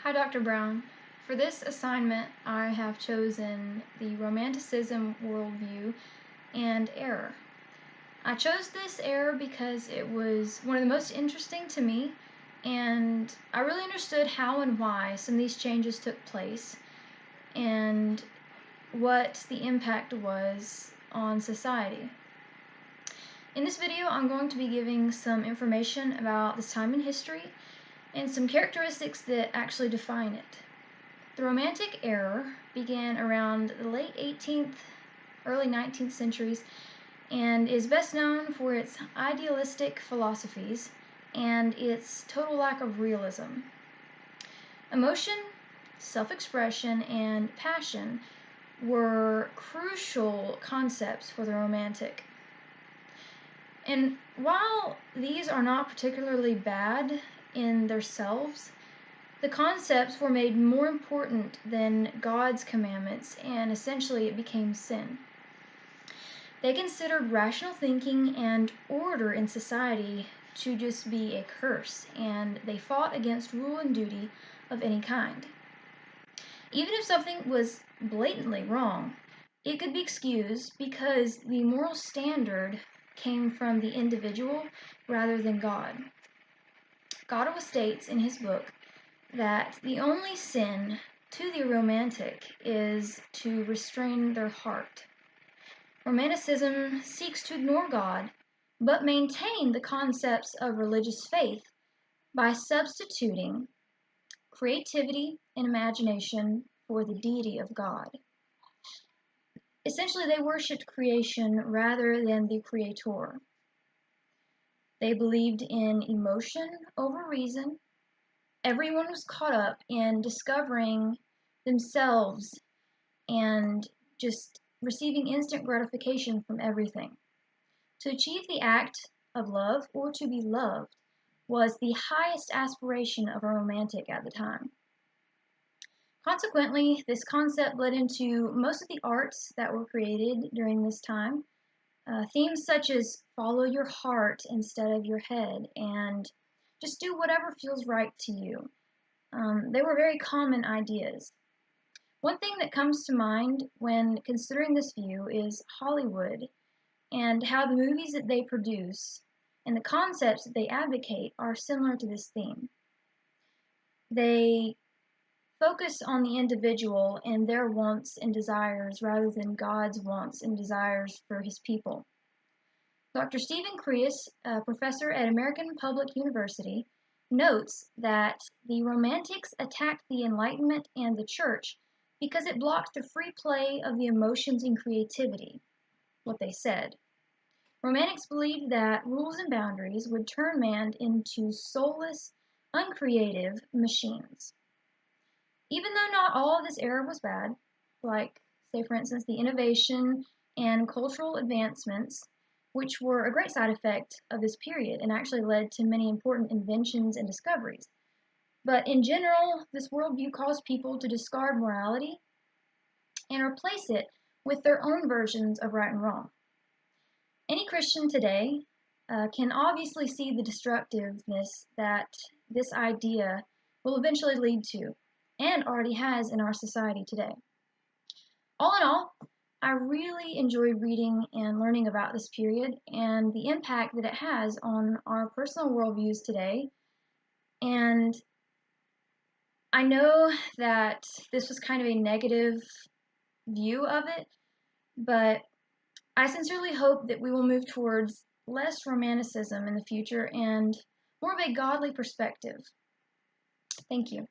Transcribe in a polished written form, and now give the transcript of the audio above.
Hi, Dr. Brown. For this assignment, I have chosen the Romanticism worldview and error. I chose this error because it was one of the most interesting to me, and I really understood how and why some of these changes took place and what the impact was on society. In this video, I'm going to be giving some information about this time in history and some characteristics that actually define it. The Romantic era began around the late 18th, early 19th centuries and is best known for its idealistic philosophies and its total lack of realism. Emotion, self-expression, and passion were crucial concepts for the Romantic. And while these are not particularly bad in themselves, the concepts were made more important than God's commandments, and essentially it became sin. They considered rational thinking and order in society to just be a curse, and they fought against rule and duty of any kind. Even if something was blatantly wrong, it could be excused because the moral standard came from the individual rather than God. Godwin states in his book that the only sin to the Romantic is to restrain their heart. Romanticism seeks to ignore God, but maintain the concepts of religious faith by substituting creativity and imagination for the deity of God. Essentially, they worshipped creation rather than the Creator. They believed in emotion over reason. Everyone was caught up in discovering themselves and just receiving instant gratification from everything. To achieve the act of love or to be loved was the highest aspiration of a romantic at the time. Consequently, this concept led into most of the arts that were created during this time. Themes such as follow your heart instead of your head and just do whatever feels right to you. They were very common ideas. One thing that comes to mind when considering this view is Hollywood and how the movies that they produce and the concepts that they advocate are similar to this theme. They focus on the individual and their wants and desires rather than God's wants and desires for his people. Dr. Stephen Creus, a professor at American Public University, notes that the Romantics attacked the Enlightenment and the Church because it blocked the free play of the emotions and creativity, what they said. Romantics believed that rules and boundaries would turn man into soulless, uncreative machines. Even though not all of this era was bad, like, say for instance, the innovation and cultural advancements, which were a great side effect of this period and actually led to many important inventions and discoveries. But in general, this worldview caused people to discard morality and replace it with their own versions of right and wrong. Any Christian today can obviously see the destructiveness that this idea will eventually lead to, and already has in our society today. All in all, I really enjoyed reading and learning about this period and the impact that it has on our personal worldviews today. And I know that this was kind of a negative view of it, but I sincerely hope that we will move towards less romanticism in the future and more of a godly perspective. Thank you.